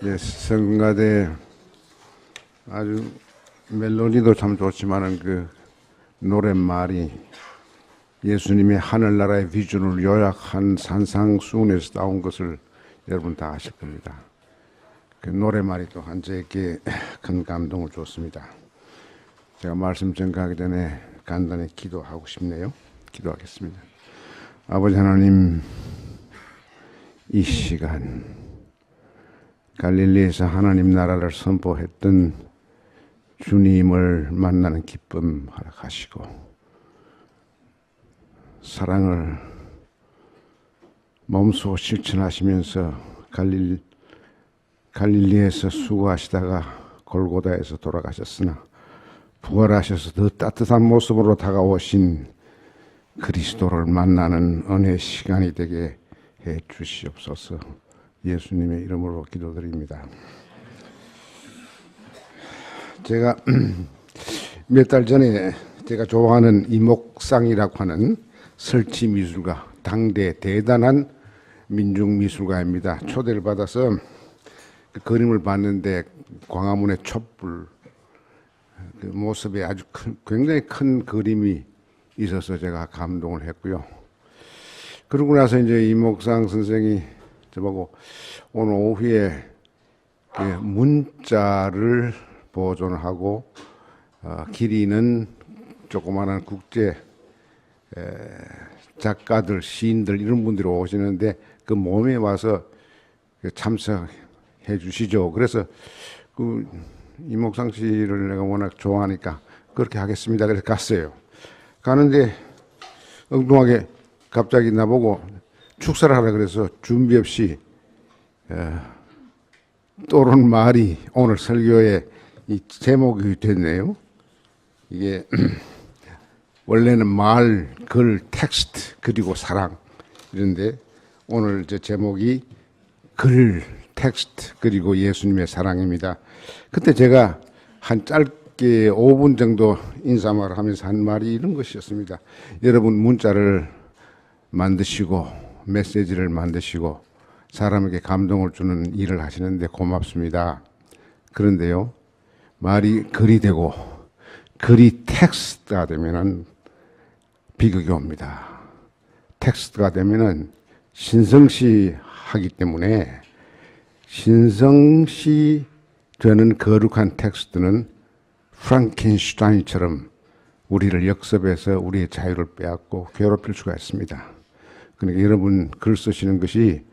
예, 성가대 아주 멜로디도 참 좋지만은 그 노랫말이 예수님의 하늘나라의 비전을 요약한 산상수훈에서 나온 것을 여러분 다 아실 겁니다. 그 노랫말이 또한 저에게 큰 감동을 줬습니다. 제가 말씀 전가하기 전에 간단히 기도하고 싶네요. 기도하겠습니다. 아버지 하나님, 이 시간 갈릴리에서 하나님 나라를 선포했던 주님을 만나는 기쁨 허락하시고 사랑을 몸소 실천하시면서 갈릴리에서 수고하시다가 골고다에서 돌아가셨으나 부활하셔서 더 따뜻한 모습으로 다가오신 그리스도를 만나는 은혜의 시간이 되게 해 주시옵소서. 예수님의 이름으로 기도드립니다. 제가 몇 달 전에 제가 좋아하는 이목상이라고 하는 설치미술가, 당대 대단한 민중미술가입니다. 초대를 받아서 그 그림을 봤는데 광화문의 촛불 그 모습에 아주 굉장히 큰 그림이 있어서 제가 감동을 했고요. 그러고 나서 이제 이목상 선생이 저보고 오늘 오후에 문자를 보존하고 기리는 조그마한 국제 작가들, 시인들 이런 분들이 오시는데 그 몸에 와서 참석해 주시죠. 그래서 그 이목상 씨를 내가 워낙 좋아하니까 그렇게 하겠습니다. 그래서 갔어요. 가는데 엉뚱하게 갑자기 나보고 축사를 하라 그래서 준비 없이 떠오른 말이 오늘 설교의 이 제목이 됐네요. 이게 원래는 말, 글, 텍스트 그리고 사랑 이런데 오늘 저 제목이 글, 텍스트 그리고 예수님의 사랑입니다. 그때 제가 한 짧게 5분 정도 인사말을 하면서 한 말이 이런 것이었습니다. 여러분 문자를 만드시고 메시지를 만드시고 사람에게 감동을 주는 일을 하시는데 고맙습니다. 그런데요, 말이 글이 되고 글이 텍스트가 되면은 비극이 옵니다. 텍스트가 되면은 신성시 하기 때문에 신성시 되는 거룩한 텍스트는 프랑켄슈타인처럼 우리를 역습해서 우리의 자유를 빼앗고 괴롭힐 수가 있습니다. 그러니까 여러분 글 쓰시는 것이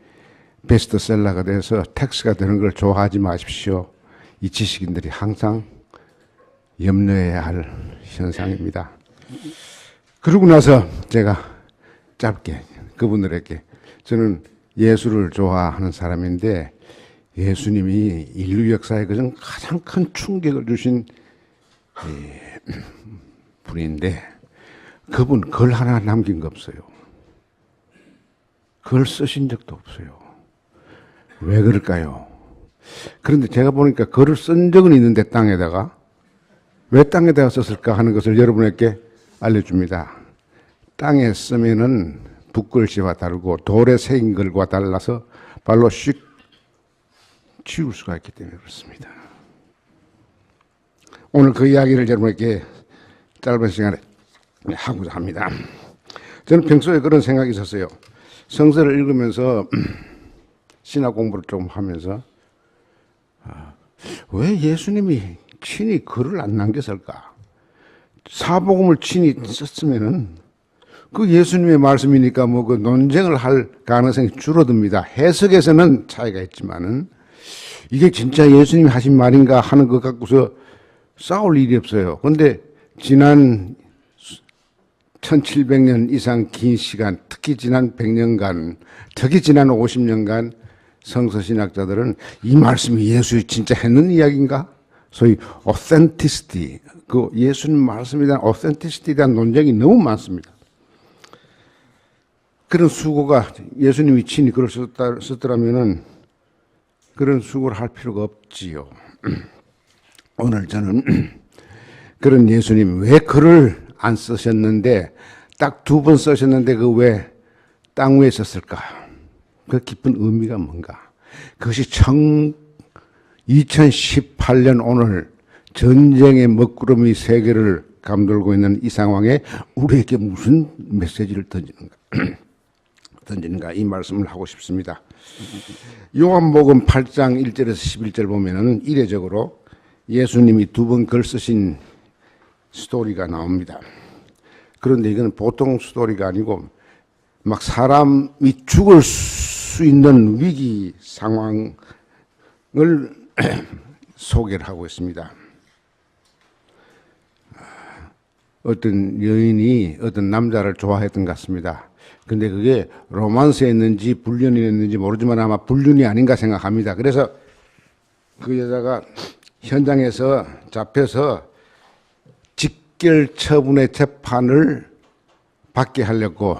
베스트셀러가 돼서 텍스트가 되는 걸 좋아하지 마십시오. 이 지식인들이 항상 염려해야 할 현상입니다. 그러고 나서 제가 짧게 그분들에게 저는 예수를 좋아하는 사람인데 예수님이 인류 역사에 가장 큰 충격을 주신 분인데 그분 글 하나 남긴 거 없어요. 글 쓰신 적도 없어요. 왜 그럴까요? 그런데 제가 보니까 글을 쓴 적은 있는데 땅에다가 왜 땅에다가 썼을까 하는 것을 여러분에게 알려줍니다. 땅에 쓰면은 붓글씨와 다르고 돌에 새긴 글과 달라서 발로 슉 치울 수가 있기 때문에 그렇습니다. 오늘 그 이야기를 여러분에게 짧은 시간에 하고자 합니다. 저는 평소에 그런 생각이 있었어요. 성서를 읽으면서 신학 공부를 좀 하면서 왜 예수님이 친히 글을 안 남겼을까? 사복음을 친히 썼으면은 그 예수님의 말씀이니까 뭐 그 논쟁을 할 가능성이 줄어듭니다. 해석에서는 차이가 있지만은 이게 진짜 예수님이 하신 말인가 하는 것 갖고서 싸울 일이 없어요. 그런데 지난 1700년 이상 긴 시간, 특히 지난 100년간, 특히 지난 50년간 성서신학자들은 이 말씀이 예수가 진짜 했는 이야기인가? 소위 authenticity, 그 예수님 말씀에 대한 authenticity에 대한 논쟁이 너무 많습니다. 그런 수고가 예수님이 친히 글을 썼더라면은 그런 수고를 할 필요가 없지요. 오늘 저는 그런 예수님 왜 글을 안 쓰셨는데 딱 2번 쓰셨는데 그 왜 땅 위에 썼을까? 그 깊은 의미가 뭔가? 그것이 2018년 오늘 전쟁의 먹구름이 세계를 감돌고 있는 이 상황에 우리에게 무슨 메시지를 던지는가 이 말씀을 하고 싶습니다. 요한복음 8장 1절에서 11절 보면은 이례적으로 예수님이 두 번 글 쓰신 스토리가 나옵니다. 그런데 이건 보통 스토리가 아니고 막 사람이 죽을 수 있는 위기 상황을 소개를 하고 있습니다. 어떤 여인이 어떤 남자를 좋아했던 것 같습니다. 근데 그게 로만스였는지 불륜이었는지 모르지만 아마 불륜이 아닌가 생각합니다. 그래서 그 여자가 현장에서 잡혀서 직결 처분의 재판을 받게 하려고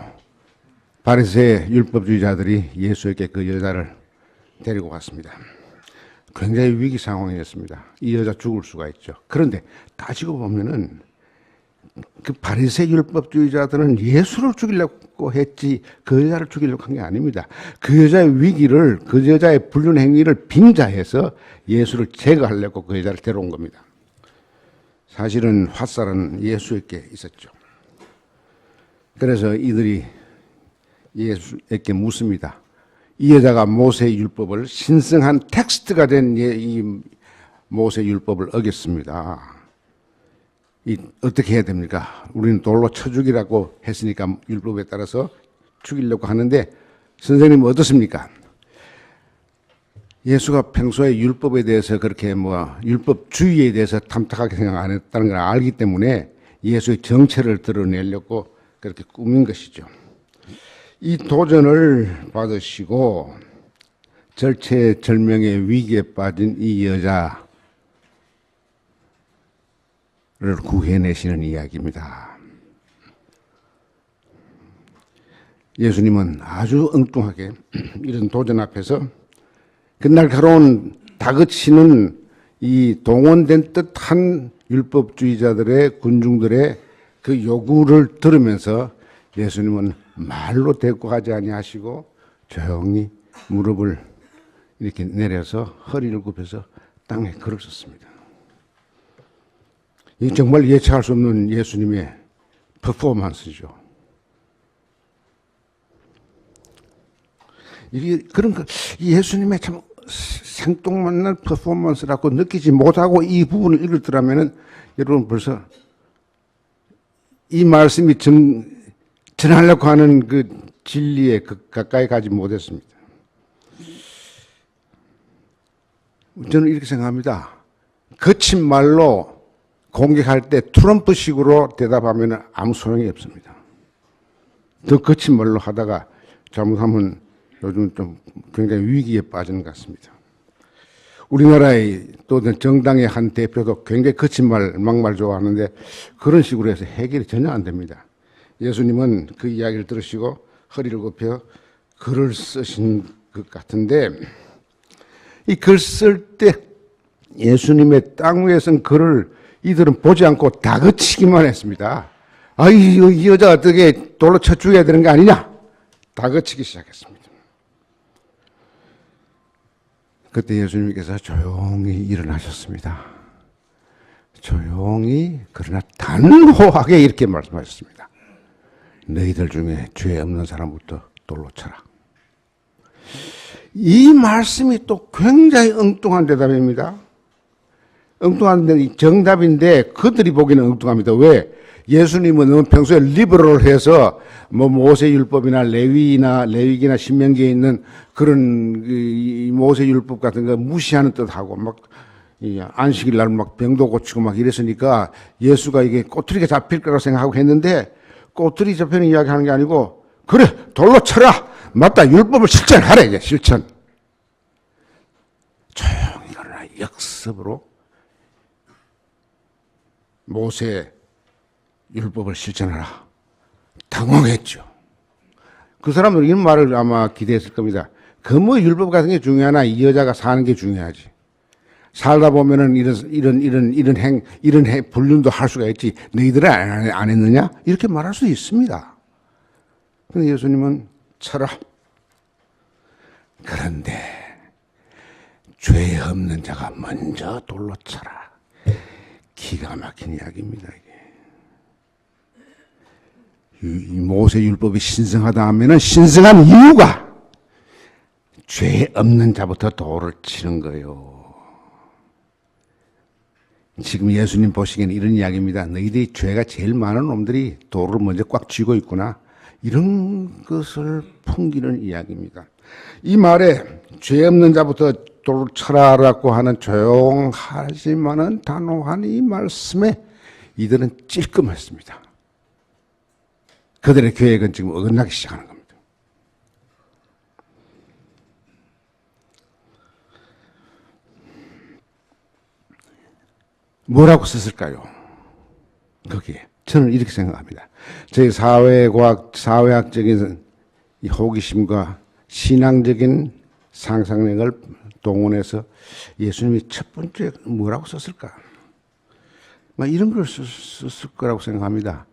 바리새 율법주의자들이 예수에게 그 여자를 데리고 갔습니다. 굉장히 위기 상황이었습니다. 이 여자 죽을 수가 있죠. 그런데 따지고 보면은 그 바리새 율법주의자들은 예수를 죽이려고 했지 그 여자를 죽이려고 한 게 아닙니다. 그 여자의 위기를, 그 여자의 불륜 행위를 빙자해서 예수를 제거하려고 그 여자를 데려온 겁니다. 사실은 화살은 예수에게 있었죠. 그래서 이들이 예수에게 묻습니다. 이 여자가 모세 율법을 신성한 텍스트가 된 이 모세 율법을 어겼습니다. 어떻게 해야 됩니까? 우리는 돌로 쳐 죽이라고 했으니까 율법에 따라서 죽이려고 하는데 선생님은 어떻습니까? 예수가 평소에 율법에 대해서 그렇게 율법주의에 대해서 탐탁하게 생각 안 했다는 걸 알기 때문에 예수의 정체를 드러내려고 그렇게 꾸민 것이죠. 이 도전을 받으시고 절체절명의 위기에 빠진 이 여자를 구해내시는 이야기입니다. 예수님은 아주 엉뚱하게 이런 도전 앞에서 그날 걸어온 다그치는 이 동원된 듯한 율법주의자들의 군중들의 그 요구를 들으면서 예수님은 말로 대꾸하지 아니하시고 조용히 무릎을 이렇게 내려서 허리를 굽혀서 땅에 걸을 섰습니다. 이 정말 예측할 수 없는 예수님의 퍼포먼스죠. 이게 그런 예수님의 참 생뚱맞는 퍼포먼스라고 느끼지 못하고 이 부분을 읽었더라면은 여러분 벌써 이 말씀이 전하려고 하는 그 진리에 가까이 가지 못했습니다. 저는 이렇게 생각합니다. 거친 말로 공격할 때 트럼프식으로 대답하면 아무 소용이 없습니다. 더 거친 말로 하다가 잘못하면 요즘 좀 굉장히 위기에 빠지는 것 같습니다. 우리나라의 또 정당의 한 대표도 굉장히 거친 말, 막말 좋아하는데 그런 식으로 해서 해결이 전혀 안 됩니다. 예수님은 그 이야기를 들으시고 허리를 굽혀 글을 쓰신 것 같은데 이 글 쓸 때 예수님의 땅 위에 쓴 글을 이들은 보지 않고 다그치기만 했습니다. 이 여자 어떻게 돌로 쳐 죽여야 되는 거 아니냐? 다그치기 시작했습니다. 그때 예수님께서 조용히 일어나셨습니다. 조용히 그러나 단호하게 이렇게 말씀하셨습니다. 너희들 중에 죄 없는 사람부터 돌로 쳐라. 이 말씀이 또 굉장히 엉뚱한 대답입니다. 엉뚱한 정답인데 그들이 보기는 엉뚱합니다. 왜? 예수님은 평소에 리버럴해서 모세율법이나 레위기나 신명기에 있는 그런 모세율법 같은 거 무시하는 뜻하고 막 안식일 날 막 병도 고치고 막 이랬으니까 예수가 이게 꼬투리가 잡힐 거라고 생각하고 했는데 꼬투리 잡히는 이야기 하는 게 아니고 그래 돌로 쳐라. 맞다. 율법을 실천하래. 이제 실천. 조용히 그러나 역습으로 모세 율법을 실천하라. 당황했죠. 그 사람들은 이런 말을 아마 기대했을 겁니다. 그 율법 같은 게 중요하나 이 여자가 사는 게 중요하지. 살다 보면은 이런 불륜도 할 수가 있지. 너희들은 안 했느냐? 이렇게 말할 수 있습니다. 근데 예수님은 쳐라. 그런데 죄 없는 자가 먼저 돌로 쳐라. 기가 막힌 이야기입니다. 이 모세율법이 신성하다 하면은 신성한 이유가 죄 없는 자부터 돌을 치는 거예요. 지금 예수님 보시기에는 이런 이야기입니다. 너희들이 죄가 제일 많은 놈들이 돌을 먼저 꽉 쥐고 있구나. 이런 것을 풍기는 이야기입니다. 이 말에 죄 없는 자부터 돌을 쳐라라고 하는 조용하지만은 단호한 이 말씀에 이들은 찔끔했습니다. 그들의 계획은 지금 어긋나기 시작하는 겁니다. 뭐라고 썼을까요? 거기에 저는 이렇게 생각합니다. 저희 사회학적인 이 호기심과 신앙적인 상상력을 동원해서 예수님이 첫 번째 뭐라고 썼을까? 이런 걸 썼을 거라고 생각합니다.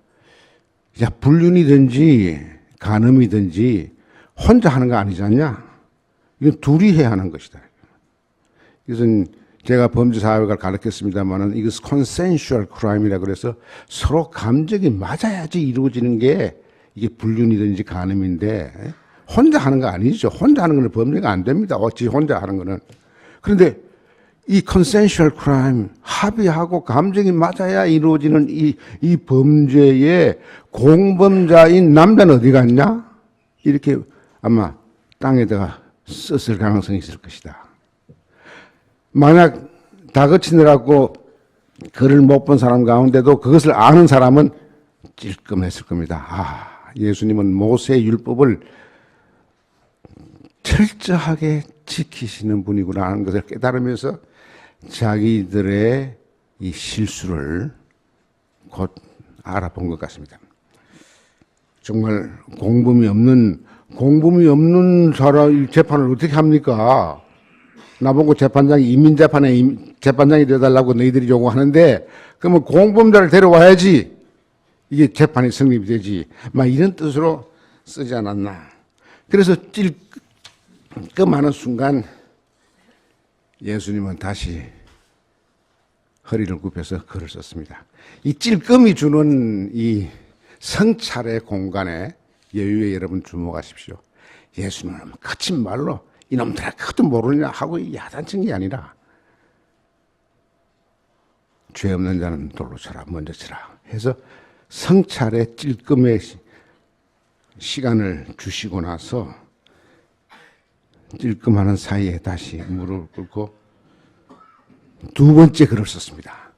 야, 불륜이든지 간음이든지 혼자 하는 거 아니지 않냐? 이건 둘이 해야 하는 것이다. 이것은 제가 범죄사회학을 가르쳤습니다만은 이것은 consensual crime이라 그래서 서로 감정이 맞아야지 이루어지는 게 이게 불륜이든지 간음인데 혼자 하는 거 아니죠. 혼자 하는 거는 범죄가 안 됩니다. 어찌 혼자 하는 거는. 그런데 이 consensual crime, 합의하고 감정이 맞아야 이루어지는 이 범죄의 공범자인 남자는 어디 갔냐? 이렇게 아마 땅에다가 썼을 가능성이 있을 것이다. 만약 다그치느라고 글을 못 본 사람 가운데도 그것을 아는 사람은 찔끔했을 겁니다. 아, 예수님은 모세의 율법을 철저하게 지키시는 분이구나 하는 것을 깨달으면서 자기들의 이 실수를 곧 알아본 것 같습니다. 정말 공범이 없는 사람 재판을 어떻게 합니까? 나보고 재판장이 인민재판에 재판장이 되어달라고 너희들이 요구하는데 그러면 공범자를 데려와야지 이게 재판이 성립이 되지. 막 이런 뜻으로 쓰지 않았나. 그래서 찔끔하는 순간 예수님은 다시 허리를 굽혀서 글을 썼습니다. 이 찔끔이 주는 이 성찰의 공간에 여유에 여러분 주목하십시오. 예수님은 거친 말로 이놈들아 그것도 모르느냐 하고 야단친 게 아니라 죄 없는 자는 돌로 쳐라 먼저 쳐라 해서 성찰의 찔끔의 시간을 주시고 나서 찔끔하는 사이에 다시 무릎을 꿇고 두 번째 글을 썼습니다.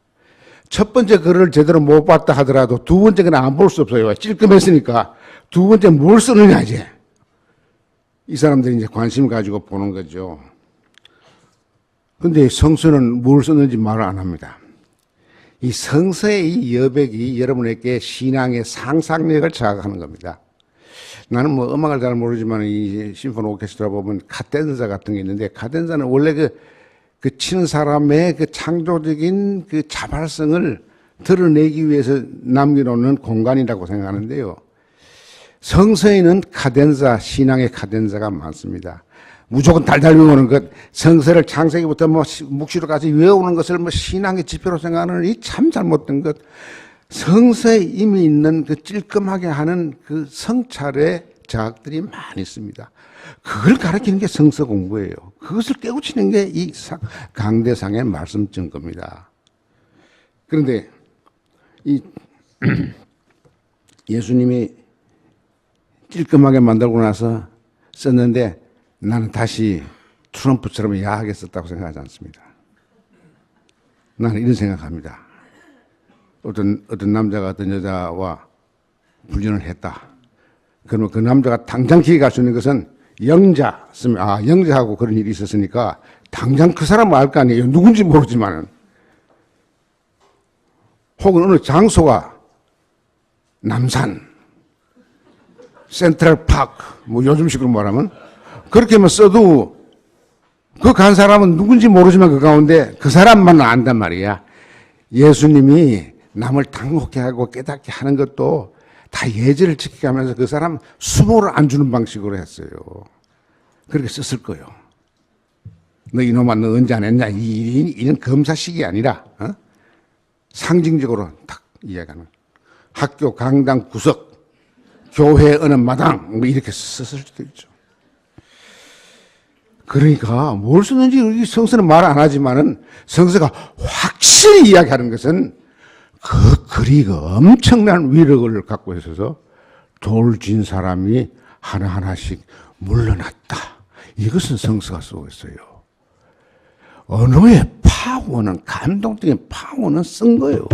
첫 번째 글을 제대로 못 봤다 하더라도 두 번째 글은 안 볼 수 없어요. 찔끔했으니까 두 번째 뭘 쓰느냐 이제. 이 사람들이 이제 관심을 가지고 보는 거죠. 근데 성서는 뭘 썼는지 말을 안 합니다. 이 성서의 이 여백이 여러분에게 신앙의 상상력을 자극하는 겁니다. 나는 뭐 음악을 잘 모르지만 이 심포니 오케스트라 보면 카덴사 같은 게 있는데 카덴사는 원래 그 치는 사람의 그 창조적인 그 자발성을 드러내기 위해서 남겨놓는 공간이라고 생각하는데요. 성서에는 카덴사, 신앙의 카덴사가 많습니다. 무조건 달달 외우는 것, 성서를 창세기부터 뭐 묵시로까지 외우는 것을 뭐 신앙의 지표로 생각하는 이 참 잘못된 것. 성서에 이미 있는 그 찔끔하게 하는 그 성찰의 자학들이 많이 있습니다. 그걸 가르치는 게 성서 공부예요. 그것을 깨우치는 게 이 강대상의 말씀 증거입니다. 그런데 이 예수님이 찔끔하게 만들고 나서 썼는데 나는 다시 트럼프처럼 야하게 썼다고 생각하지 않습니다. 나는 이런 생각합니다. 어떤 남자가 어떤 여자와 불륜을 했다. 그러면 그 남자가 당장 기회 갈 수 있는 것은 영자 쓰면 영자하고 그런 일이 있었으니까 당장 그 사람을 알 거 아니에요. 누군지 모르지만은. 혹은 어느 장소가 남산, 센트럴 파크, 뭐 요즘식으로 말하면 그렇게만 써도 그 간 사람은 누군지 모르지만 그 가운데 그 사람만 안단 말이야. 예수님이 남을 당혹해 하고 깨닫게 하는 것도 다 예절을 지키게 하면서 그 사람 수모를 안 주는 방식으로 했어요. 그렇게 썼을 거예요. 너 이놈아 너 언제 안 했냐 이런 검사식이 아니라 상징적으로 딱 이야기하는 학교 강당 구석 교회 어느 마당 뭐 이렇게 썼을 수도 있죠. 그러니까 뭘 썼는지 우리 성서는 말 안 하지만은 성서가 확실히 이야기하는 것은 그 글이가 엄청난 위력을 갖고 있어서 돌진 사람이 하나하나씩 물러났다. 이것은 성서가 쓰고 있어요. 언어의 파워는 감동적인 파워는 쓴 거예요.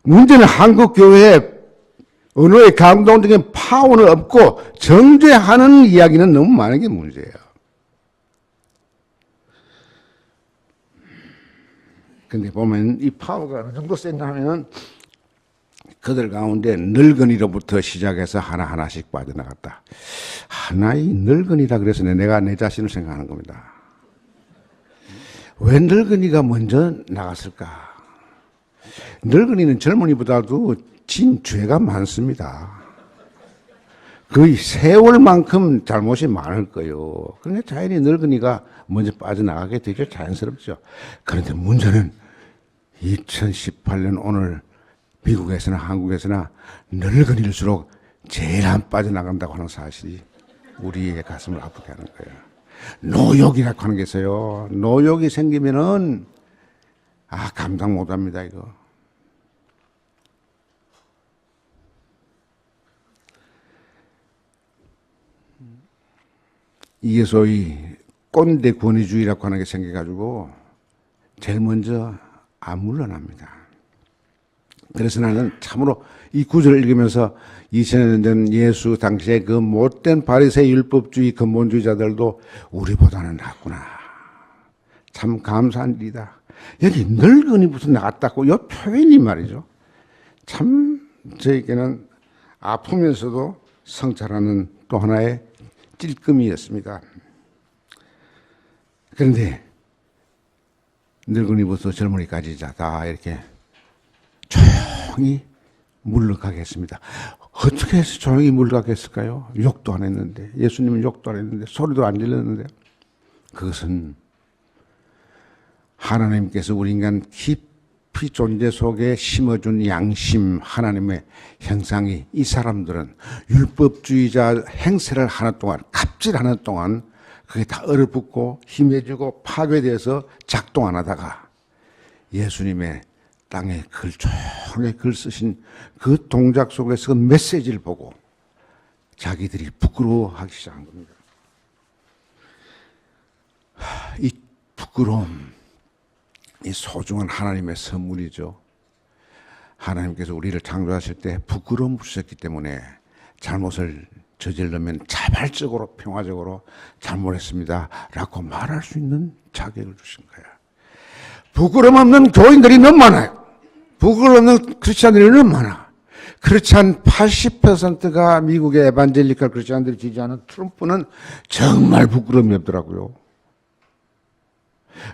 문제는 한국 교회에 언어의 감동적인 파워는 없고 정죄하는 이야기는 너무 많은 게 문제예요. 근데 보면 이 파워가 어느 정도 센가 하면은 그들 가운데 늙은이로부터 시작해서 하나하나씩 빠져나갔다. 하나의 늙은이라 그래서 내가 내 자신을 생각하는 겁니다. 왜 늙은이가 먼저 나갔을까? 늙은이는 젊은이보다도 진 죄가 많습니다. 거의 세월만큼 잘못이 많을 거예요. 그러니까 자연히 늙은이가 먼저 빠져나가게 되죠. 자연스럽죠. 그런데 문제는 2018년 오늘 미국에서나 한국에서나 늙은이일수록 제일 안 빠져나간다고 하는 사실이 우리의 가슴을 아프게 하는 거예요. 노욕이라고 하는 게 있어요. 노욕이 생기면은 감당 못합니다 이거. 이게 소위 꼰대 권위주의라고 하는 게 생겨가지고 제일 먼저 안 물러납니다. 그래서 나는 참으로 이 구절을 읽으면서 2000년 전 예수 당시에 그 못된 바리새인 율법주의 근본주의자들도 우리보다는 낫구나. 참 감사한 일이다. 여기 늙은이부터 나갔다고 이 표현이 말이죠. 참 저에게는 아프면서도 성찰하는 또 하나의 찔끔이었습니다. 그런데 늙은이부터 젊은이까지 다 이렇게 조용히 물러가겠습니다. 어떻게 해서 조용히 물러가겠을까요? 욕도 안 했는데, 예수님은 욕도 안 했는데, 소리도 안 질렀는데, 그것은 하나님께서 우리 인간 깊이 존재 속에 심어준 양심, 하나님의 형상이 이 사람들은 율법주의자 행세를 하는 동안, 갑질하는 동안 그게 다 얼어붙고 힘해지고 파괴돼서 작동 안 하다가 예수님의 땅에 조용히 글 쓰신 그 동작 속에서 그 메시지를 보고 자기들이 부끄러워하기 시작한 겁니다. 이 부끄러움, 이 소중한 하나님의 선물이죠. 하나님께서 우리를 창조하실 때 부끄러움 주셨기 때문에 잘못을 저지르면 자발적으로 평화적으로 잘못했습니다 라고 말할 수 있는 자격을 주신 거야. 부끄러움 없는 교인들이 너무 많아요. 부끄러움 없는 크리스찬들이 너무 많아. 크리스찬 80%가 미국의 에반젤리컬 크리스찬들이 지지하는 트럼프는 정말 부끄러움이 없더라고요.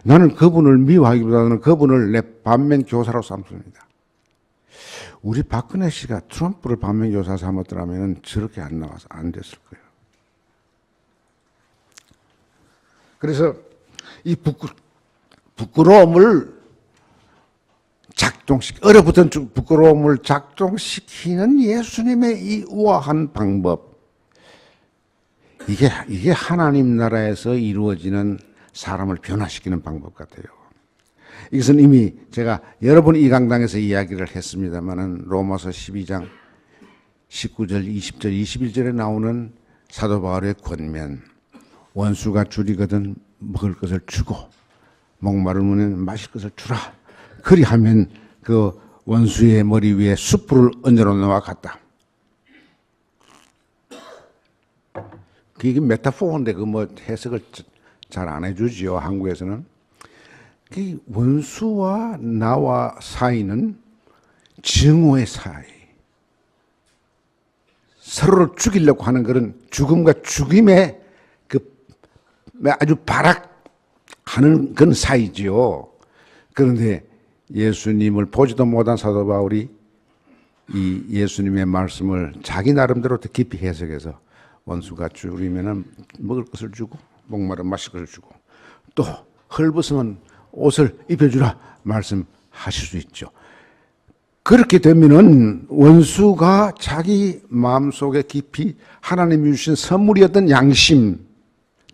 나는 그분을 미워하기보다는 그분을 내 반면 교사로 삼습니다. 우리 박근혜 씨가 트럼프를 반면 교사 삼았더라면 저렇게 안 나와서 안 됐을 거예요. 그래서 이 부끄러움을 얼어붙은 부끄러움을 작동시키는 예수님의 이 우아한 방법. 이게 하나님 나라에서 이루어지는 사람을 변화시키는 방법 같아요. 이것은 이미 제가 여러 번 이 강당에서 이야기를 했습니다만은 로마서 12장 19절, 20절, 21절에 나오는 사도 바울의 권면. 원수가 줄이거든 먹을 것을 주고 목마르면 마실 것을 주라. 그리하면 그 원수의 머리 위에 숯불을 얹어놓는 것과 같다. 그게 메타포인데 그 뭐 해석을 잘 안 해주지요. 한국에서는. 그 원수와 나와 사이는 증오의 사이. 서로를 죽이려고 하는 그런 죽음과 죽임의 그 아주 발악하는 그런 사이지요. 그런데 예수님을 보지도 못한 사도 바울이 이 예수님의 말씀을 자기 나름대로 더 깊이 해석해서 원수가 줄이면은 먹을 것을 주고 목마른 마실 것을 주고 또 헐벗으면 옷을 입혀주라 말씀하실 수 있죠. 그렇게 되면은 원수가 자기 마음속에 깊이 하나님이 주신 선물이었던 양심,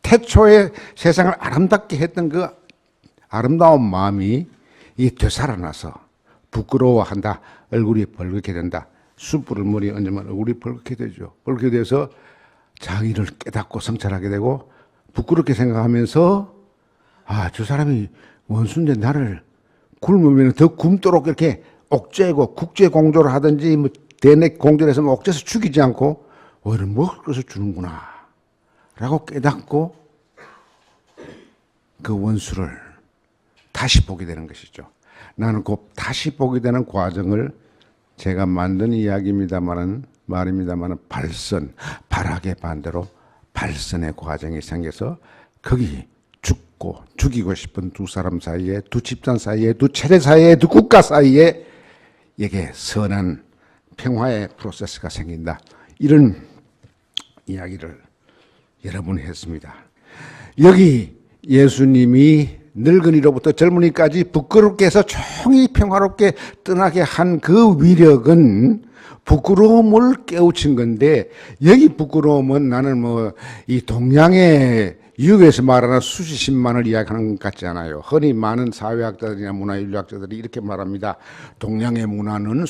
태초에 세상을 아름답게 했던 그 아름다운 마음이 이 되살아나서 부끄러워한다. 얼굴이 벌겋게 된다. 숯불을 머리에 얹으면 얼굴이 벌겋게 되죠. 벌겋게 돼서 자기를 깨닫고 성찰하게 되고 부끄럽게 생각하면서 저 사람이 원수인데 나를 굶으면 더 굶도록 이렇게 옥죄고 국제공조를 하든지 뭐 대내 공조를 해서 옥죄서 죽이지 않고 오히려 먹을 것을 주는구나 라고 깨닫고 그 원수를 다시 보게 되는 것이죠. 나는 곧 다시 보게 되는 과정을 제가 만든 이야기입니다만은 말입니다만은 발선, 발악의 반대로 발선의 과정이 생겨서 거기 죽고 죽이고 싶은 두 사람 사이에, 두 집단 사이에, 두 체제 사이에, 두 국가 사이에 이게 선한 평화의 프로세스가 생긴다. 이런 이야기를 여러분이 했습니다. 여기 예수님이 늙은이로부터 젊은이까지 부끄럽게 해서 종이 평화롭게 떠나게 한 그 위력은 부끄러움을 깨우친 건데, 여기 부끄러움은 나는 이 동양의 유교에서 말하는 수십만을 이야기하는 것 같지 않아요. 흔히 많은 사회학자들이나 문화인류학자들이 이렇게 말합니다. 동양의 문화는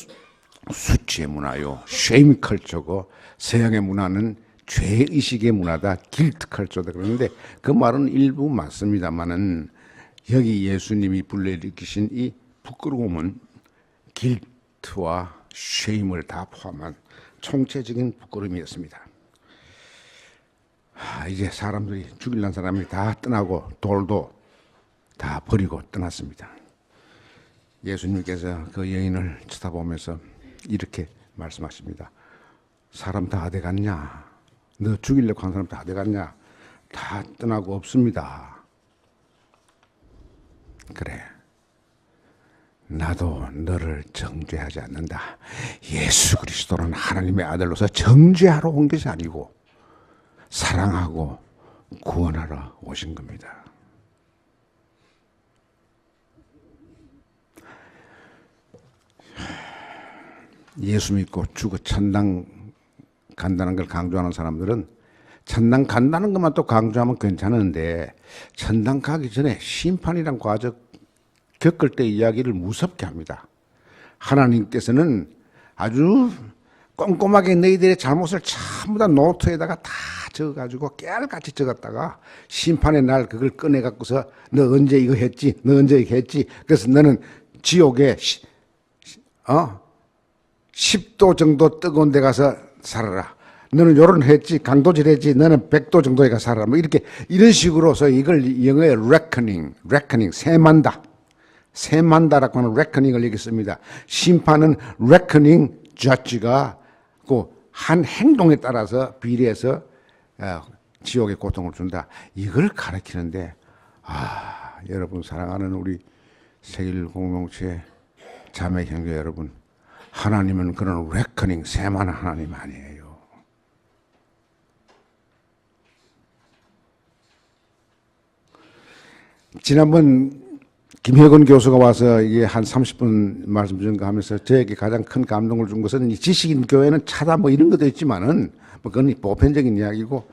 수치의 문화요, 쉐임 컬처고, 서양의 문화는 죄의식의 문화다, 길트 컬처다 그러는데 그 말은 일부 맞습니다만은 여기 예수님이 불러일으키신 이 부끄러움은 길트와 쉐임을 다 포함한 총체적인 부끄러움이었습니다. 이제 사람들이 죽일란 사람이 다 떠나고 돌도 다 버리고 떠났습니다. 예수님께서 그 여인을 쳐다보면서 이렇게 말씀하십니다. 사람 다 어디 갔냐? 너 죽이려고 한 사람 다 어디 갔냐? 다 떠나고 없습니다. 그래, 나도 너를 정죄하지 않는다. 예수 그리스도는 하나님의 아들로서 정죄하러 온 것이 아니고 사랑하고 구원하러 오신 겁니다. 예수 믿고 죽어 천당 간다는 걸 강조하는 사람들은 천당 간다는 것만 또 강조하면 괜찮은데 천당 가기 전에 심판이란 과정 겪을 때 이야기를 무섭게 합니다. 하나님께서는 아주 꼼꼼하게 너희들의 잘못을 전부 다 노트에다가 다 적어가지고 깨알같이 적었다가 심판의 날 그걸 꺼내갖고서 너 언제 이거 했지? 너 언제 이거 했지? 그래서 너는 지옥에 10도 정도 뜨거운 데 가서 살아라. 너는 요런 했지, 강도질 했지, 너는 100도 정도에 가서 살아라. 뭐 이렇게, 이런 식으로서 이걸 영어에 reckoning, 세만다라고 하는 reckoning을 여기 씁니다. 심판은 reckoning judge가 그 한 행동에 따라서 비례해서 지옥의 고통을 준다. 이걸 가르치는데, 여러분 사랑하는 우리 세일 공동체 자매 형제 여러분, 하나님은 그런 reckoning, 세만한 하나님 아니에요. 지난번 김혜건 교수가 와서 이게 한 30분 말씀 전가하면서 저에게 가장 큰 감동을 준 것은 이 지식인 교회는 차다 뭐 이런 것도 있지만은 그건 보편적인 이야기고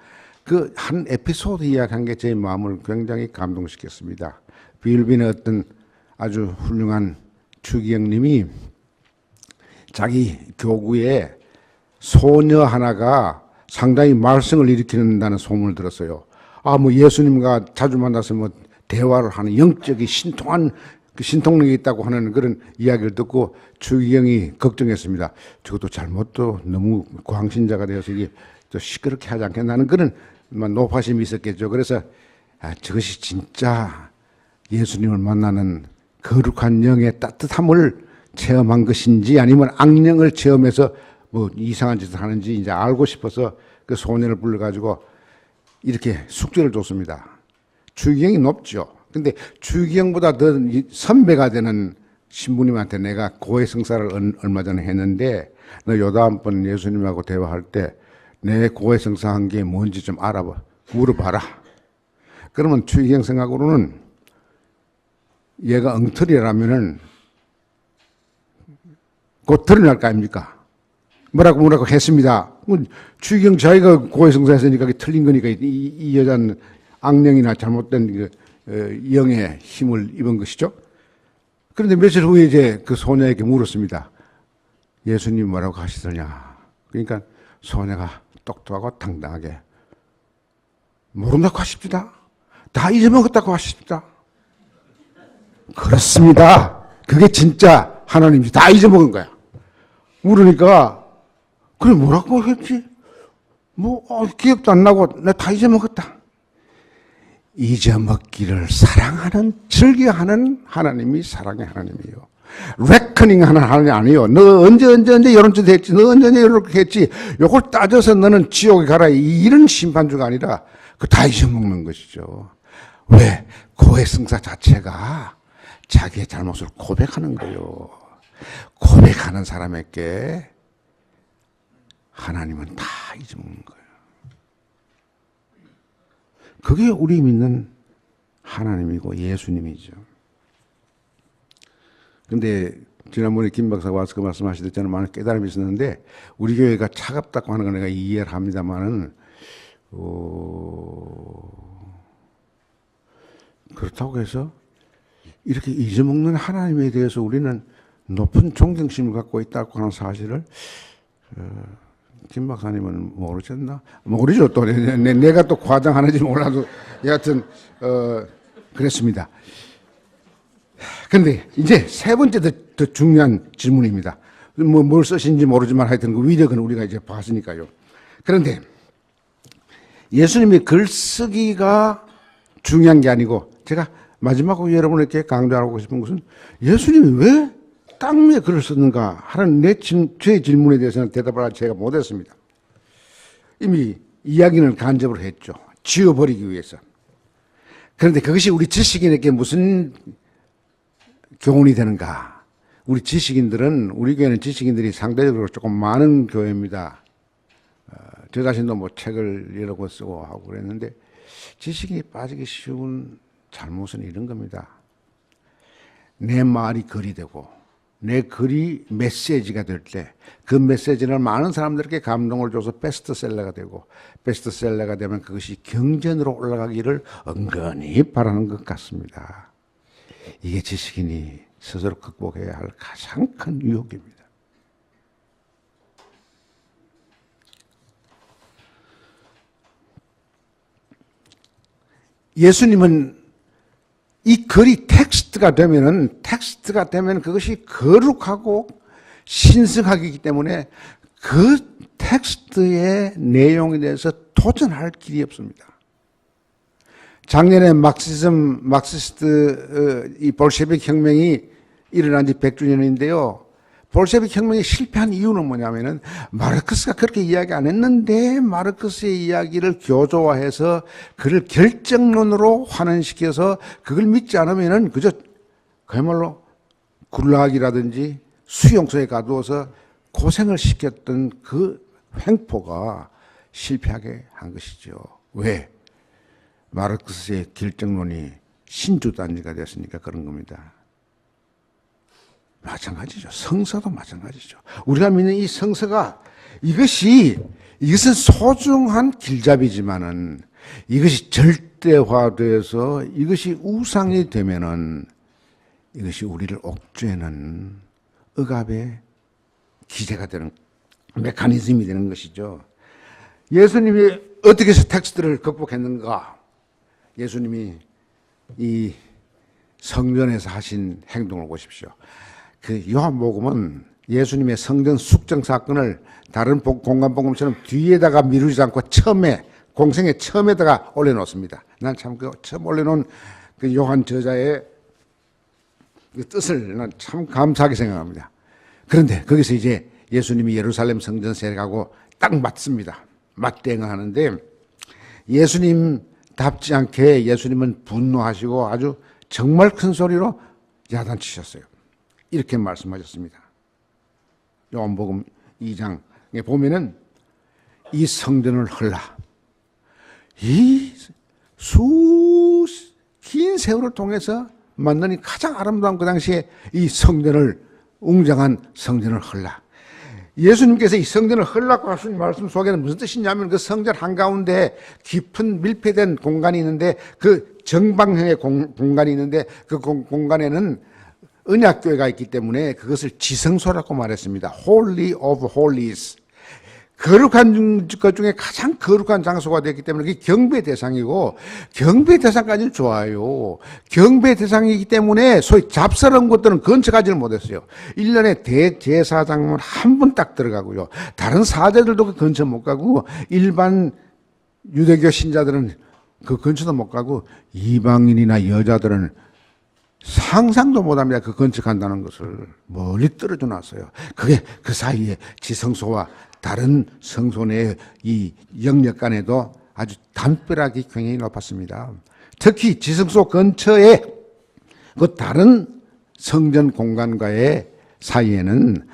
그 한 에피소드 이야기한 게 제 마음을 굉장히 감동시켰습니다. 빌빈의 어떤 아주 훌륭한 추기영님이 자기 교구에 소녀 하나가 상당히 말썽을 일으키는다는 소문을 들었어요. 뭐 예수님과 자주 만나서 대화를 하는 영적인 신통한 그 신통력이 있다고 하는 그런 이야기를 듣고 추기경이 걱정했습니다. 저것도 잘못도 너무 광신자가 되어서 이게 또 시끄럽게 하지 않겠나는 그런 노파심이 있었겠죠. 그래서 저것이 진짜 예수님을 만나는 거룩한 영의 따뜻함을 체험한 것인지 아니면 악령을 체험해서 이상한 짓을 하는지 이제 알고 싶어서 그 소년을 불러가지고 이렇게 숙제를 줬습니다. 추기경이 높죠. 근데 추기경보다 더 선배가 되는 신부님한테 내가 고해성사를 얼마 전에 했는데 너 요 다음번 예수님하고 대화할 때 내 고해성사한 게 뭔지 좀 물어봐라. 그러면 추기경 생각으로는 얘가 엉터리라면은 곧 드러날 거 아닙니까? 뭐라고 했습니다. 추기경 자기가 고해성사했으니까 그게 틀린 거니까 이 여자는 악령이나 잘못된 영의 힘을 입은 것이죠. 그런데 며칠 후에 이제 그 소녀에게 물었습니다. 예수님 뭐라고 하시더냐. 그러니까 소녀가 똑똑하고 당당하게 모른다고 하십니다. 다 잊어먹었다고 하십니다. 그렇습니다. 그게 진짜 하나님이 다 잊어먹은 거야. 물으니까 그래 뭐라고 했지? 기억도 안 나고 나 다 잊어먹었다. 잊어먹기를 사랑하는 즐겨하는 하나님이 사랑의 하나님이에요. 레커닝 하는 하나님이 아니에요. 너 언제 이런 짓 했지? 너 언제 이렇게 했지? 요걸 따져서 너는 지옥에 가라. 이런 심판주가 아니라 그 다 잊어먹는 것이죠. 왜? 고해성사 자체가 자기의 잘못을 고백하는 거예요. 고백하는 사람에게 하나님은 다 잊어먹는 거예요. 그게 우리 믿는 하나님이고 예수님이죠. 근데 지난번에 김 박사가 와서 그 말씀하시듯 저는 많은 깨달음이 있었는데 우리 교회가 차갑다고 하는 건 내가 이해를 합니다만은 그렇다고 해서 이렇게 잊어먹는 하나님에 대해서 우리는 높은 존경심을 갖고 있다고 하는 사실을 김 박사님은 모르셨나? 모르죠. 또 내가 또 과장하는지 몰라도 여하튼 그랬습니다. 그런데 이제 세 번째 더 중요한 질문입니다. 뭘 쓰신지 모르지만 하여튼 그 위력은 우리가 이제 봤으니까요. 그런데 예수님의 글쓰기가 중요한 게 아니고 제가 마지막으로 여러분에게 강조하고 싶은 것은 예수님이 왜 땅 위에 글을 썼는가 하는 제 질문에 대해서는 대답을 제가 못했습니다. 이미 이야기는 간접으로 했죠. 지워버리기 위해서. 그런데 그것이 우리 지식인에게 무슨 교훈이 되는가? 우리 교회는 지식인들이 상대적으로 조금 많은 교회입니다. 저 자신도 뭐 책을 여러 권 쓰고 하고 그랬는데 지식인이 빠지기 쉬운 잘못은 이런 겁니다. 내 말이 글이 되고 내 글이 메시지가 될 때 그 메시지는 많은 사람들에게 감동을 줘서 베스트셀러가 되고 베스트셀러가 되면 그것이 경전으로 올라가기를 은근히 바라는 것 같습니다. 이게 지식인이 스스로 극복해야 할 가장 큰 유혹입니다. 예수님은 이 글이 텍스트가 되면 그것이 거룩하고 신성하기 때문에 그 텍스트의 내용에 대해서 도전할 길이 없습니다. 작년에 막시스트 이 볼셰빅 혁명이 일어난 지 100주년인데요. 볼셰빅 혁명이 실패한 이유는 뭐냐면은 마르크스가 그렇게 이야기 안 했는데 마르크스의 이야기를 교조화해서 그를 결정론으로 환원시켜서 그걸 믿지 않으면은 그야말로 굴락이라든지 수용소에 가두어서 고생을 시켰던 그 횡포가 실패하게 한 것이죠. 왜? 마르크스의 결정론이 신주단지가 됐으니까 그런 겁니다. 마찬가지죠. 성서도 마찬가지죠. 우리가 믿는 이 성서가 이것은 소중한 길잡이지만은 이것이 절대화돼서 이것이 우상이 되면은 이것이 우리를 옥죄는 억압의 기제가 되는 메커니즘이 되는 것이죠. 예수님이 어떻게 해서 텍스트를 극복했는가? 예수님이 이 성전에서 하신 행동을 보십시오. 그 요한복음은 예수님의 성전 숙정 사건을 다른 공간복음처럼 뒤에다가 미루지 않고 공생의 처음에다가 올려놓습니다. 난 참 그 처음 올려놓은 그 요한 저자의 그 뜻을 난 참 감사하게 생각합니다. 그런데 거기서 이제 예수님이 예루살렘 성전 세례하고 딱 맞습니다. 맞대응을 하는데 예수님답지 않게 예수님은 분노하시고 아주 정말 큰 소리로 야단치셨어요. 이렇게 말씀하셨습니다. 요한복음 2장에 보면은 이 성전을 헐라. 이 긴 세월을 통해서 만든 이 가장 아름다운 그 당시에 이 성전을, 웅장한 성전을 헐라. 예수님께서 이 성전을 헐라고 하신 말씀 속에는 무슨 뜻이냐면, 그 성전 한가운데 깊은 밀폐된 공간이 있는데, 그 정방형의 공간이 있는데, 그 공간에는 언약궤가 있기 때문에 그것을 지성소라고 말했습니다. Holy of Holies. 거룩한 것 중에 가장 거룩한 장소가 되었기 때문에 그게 경배 대상이고, 경배 대상까지는 좋아요. 경배 대상이기 때문에 소위 잡스러운 것들은 건축하지를 못했어요. 1년에 대제사장만 한 분 딱 들어가고요. 다른 사제들도 그 근처 못 가고, 일반 유대교 신자들은 그 근처도 못 가고, 이방인이나 여자들은 상상도 못합니다. 그 건축한다는 것을 멀리 떨어져 놨어요. 그게 그 사이에 지성소와 다른 성소 내의 이 영역 간에도 아주 담벼락이 굉장히 높았습니다. 특히 지성소 근처에 그 다른 성전 공간과의 사이에는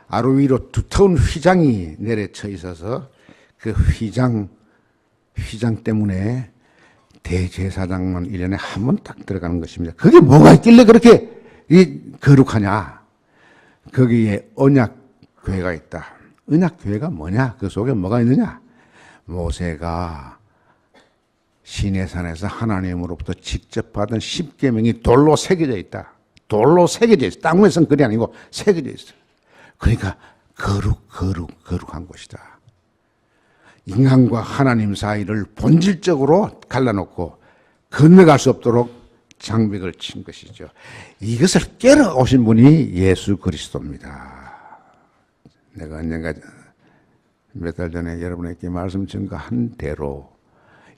아로 위로 두터운 휘장이 내려쳐 있어서 그 휘장 때문에 대제사장만 1년에 한 번 딱 들어가는 것입니다. 그게 뭐가 있길래 그렇게 거룩하냐? 거기에 언약궤가 있다. 언약궤가 뭐냐? 그 속에 뭐가 있느냐? 모세가 시내산에서 하나님으로부터 직접 받은 10계명이 돌로 새겨져 있다. 돌로 새겨져 있어. 땅 위에서는 그게 아니고 새겨져 있어. 그러니까 거룩한 곳이다. 인간과 하나님 사이를 본질적으로 갈라놓고 건너갈 수 없도록 장벽을 친 것이죠. 이것을 깨러 오신 분이 예수 그리스도입니다. 내가 언젠가 몇 달 전에 여러분에게 말씀 증거한 대로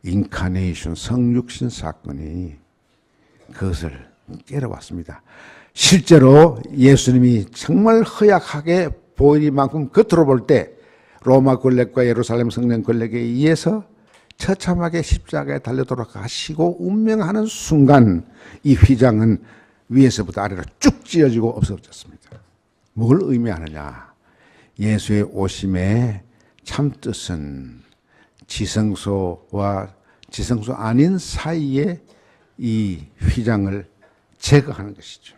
인카네이션, 성육신 사건이 그것을 깨러 왔습니다. 실제로 예수님이 정말 허약하게 보이만큼 겉으로 볼 때 로마 권력과 예루살렘 성령 권력에 의해서 처참하게 십자가에 달려 돌아가시고 운명하는 순간 이 휘장은 위에서부터 아래로 쭉 찢어지고 없어졌습니다. 뭘 의미하느냐? 예수의 오심의 참뜻은 지성소와 지성소 아닌 사이에 이 휘장을 제거하는 것이죠.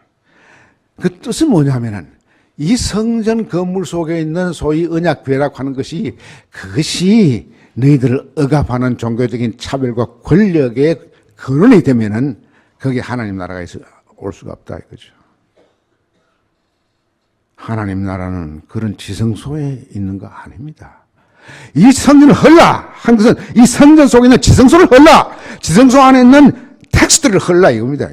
그 뜻은 뭐냐면은 이 성전 건물 속에 있는 소위 언약궤라고 하는 것이, 그것이 너희들을 억압하는 종교적인 차별과 권력의 근원이 되면은 거기에 하나님 나라가 올 수가 없다 이거죠. 하나님 나라는 그런 지성소에 있는 거 아닙니다. 이 성전을 헐라 한 것은 이 성전 속에 있는 지성소를 헐라, 지성소 안에 있는 텍스트를 헐라 이겁니다.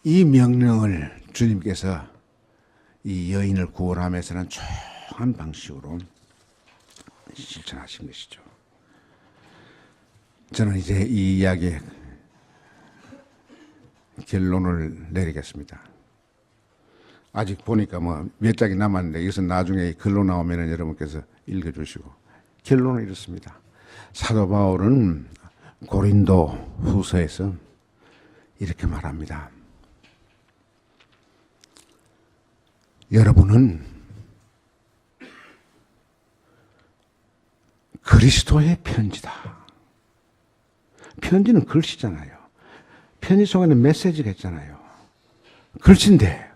이 명령을 주님께서 이 여인을 구원하면서는 조용한 방식으로 실천하신 것이죠. 저는 이제 이 이야기의 결론을 내리겠습니다. 아직 보니까 뭐 몇 장이 남았는데 이것은 나중에 글로 나오면 여러분께서 읽어주시고, 결론은 이렇습니다. 사도 바울은 고린도 후서에서 이렇게 말합니다. 여러분은 그리스도의 편지다. 편지는 글씨잖아요. 편지 속에는 메시지가 있잖아요. 글씨인데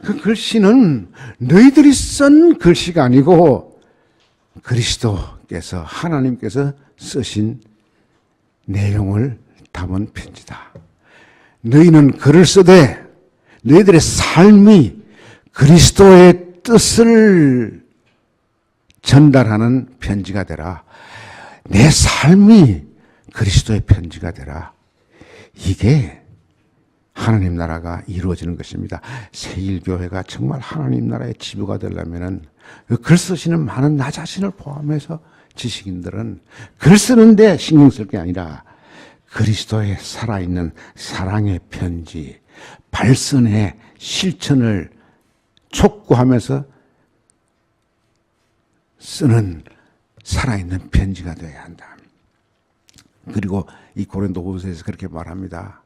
그 글씨는 너희들이 쓴 글씨가 아니고 그리스도께서, 하나님께서 쓰신 내용을 담은 편지다. 너희는 글을 쓰되 너희들의 삶이 그리스도의 뜻을 전달하는 편지가 되라. 내 삶이 그리스도의 편지가 되라. 이게 하나님 나라가 이루어지는 것입니다. 세일교회가 정말 하나님 나라의 지부가 되려면은 글 쓰시는 많은 나 자신을 포함해서 지식인들은 글 쓰는데 신경 쓸 게 아니라 그리스도의 살아있는 사랑의 편지, 발선의 실천을 촉구하면서 쓰는 살아있는 편지가 되어야 한다. 그리고 이 고린도후서에서 그렇게 말합니다.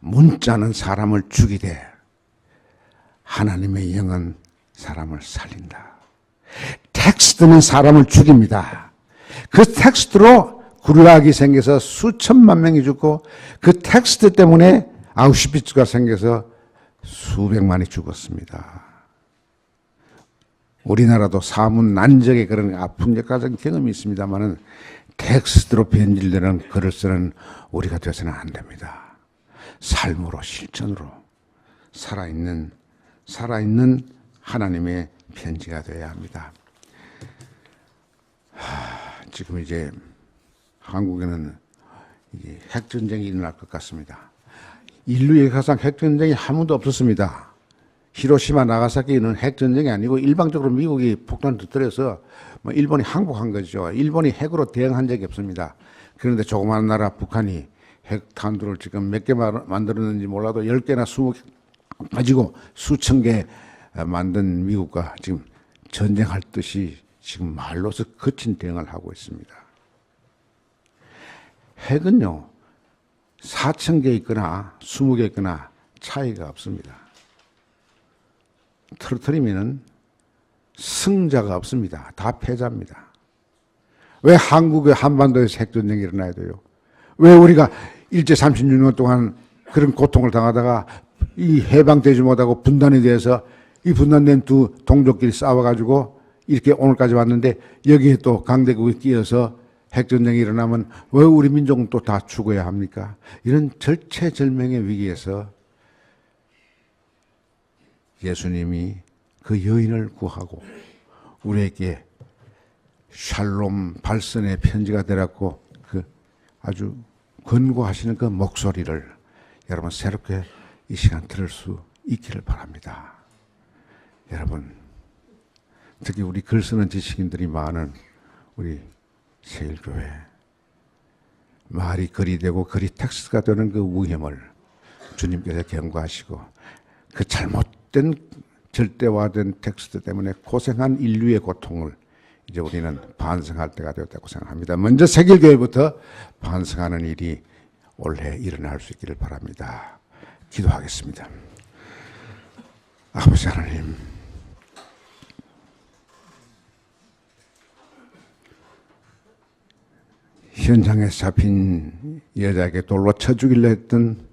문자는 사람을 죽이되 하나님의 영은 사람을 살린다. 텍스트는 사람을 죽입니다. 그 텍스트로 굴락이 생겨서 수천만 명이 죽고 그 텍스트 때문에 아우슈비츠가 생겨서 수백만이 죽었습니다. 우리나라도 사문 난적에 그런 아픈 역사적인 경험이 있습니다만은 텍스트로 변질되는 글을 쓰는 우리가 되어서는 안 됩니다. 삶으로 실천으로 살아있는 하나님의 편지가 되어야 합니다. 지금 이제 한국에는 이제 핵전쟁이 일어날 것 같습니다. 인류 역사상 핵전쟁이 한 번도 없었습니다. 히로시마 나가사키는 핵전쟁이 아니고 일방적으로 미국이 폭탄을 터뜨려서 일본이 항복한 거죠. 일본이 핵으로 대응한 적이 없습니다. 그런데 조그마한 나라 북한이 핵탄두를 지금 몇 개 만들었는지 몰라도 10개나 20개 가지고 수천 개 만든 미국과 지금 전쟁할 듯이 지금 말로서 거친 대응을 하고 있습니다. 핵은요, 4,000개 있거나 20개 있거나 차이가 없습니다. 터뜨리면은 승자가 없습니다. 다 패자입니다. 왜 한국의 한반도에서 핵전쟁이 일어나야 돼요? 왜 우리가 일제 36년 동안 그런 고통을 당하다가 이 해방되지 못하고 분단이 돼서 이 분단된 두 동족끼리 싸워가지고 이렇게 오늘까지 왔는데 여기에 또 강대국이 끼어서 핵전쟁이 일어나면 왜 우리 민족은 또 다 죽어야 합니까? 이런 절체절명의 위기에서 예수님이 그 여인을 구하고 우리에게 샬롬 발선의 편지가 되었고 그 아주 권고하시는 그 목소리를 여러분 새롭게 이 시간 들을 수 있기를 바랍니다. 여러분 특히 우리 글 쓰는 지식인들이 많은 우리 세일교회 말이 글이 되고 글이 텍스트가 되는 그 위험을 주님께서 경고하시고 그 잘못된 절대화된 텍스트 때문에 고생한 인류의 고통을 이제 우리는 반성할 때가 되었다고 생각합니다. 먼저 세일교회부터 반성하는 일이 올해 일어날 수 있기를 바랍니다. 기도하겠습니다. 아버지 하나님, 현장에서 잡힌 여자에게 돌로 쳐 죽이려 했던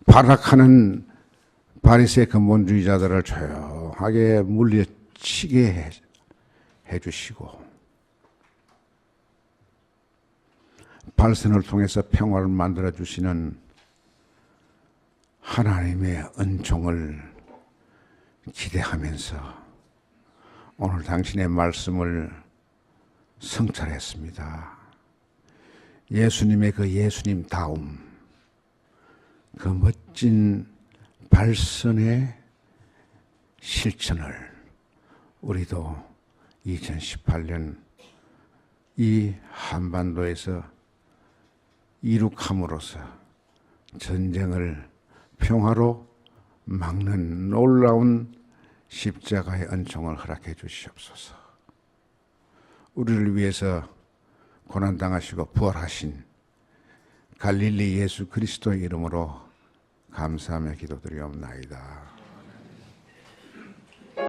발악하는 바리새 근본주의자들을 조용하게 물리치게 해주시고 발선을 통해서 평화를 만들어주시는 하나님의 은총을 기대하면서 오늘 당신의 말씀을 성찰했습니다. 예수님의 그 예수님다움, 그 멋진 발선의 실천을 우리도 2018년 이 한반도에서 이룩함으로써 전쟁을 평화로 막는 놀라운 십자가의 은총을 허락해 주시옵소서. 우리를 위해서 고난당하시고 부활하신 갈릴리 예수 그리스도의 이름으로 감사하며 기도드리옵나이다.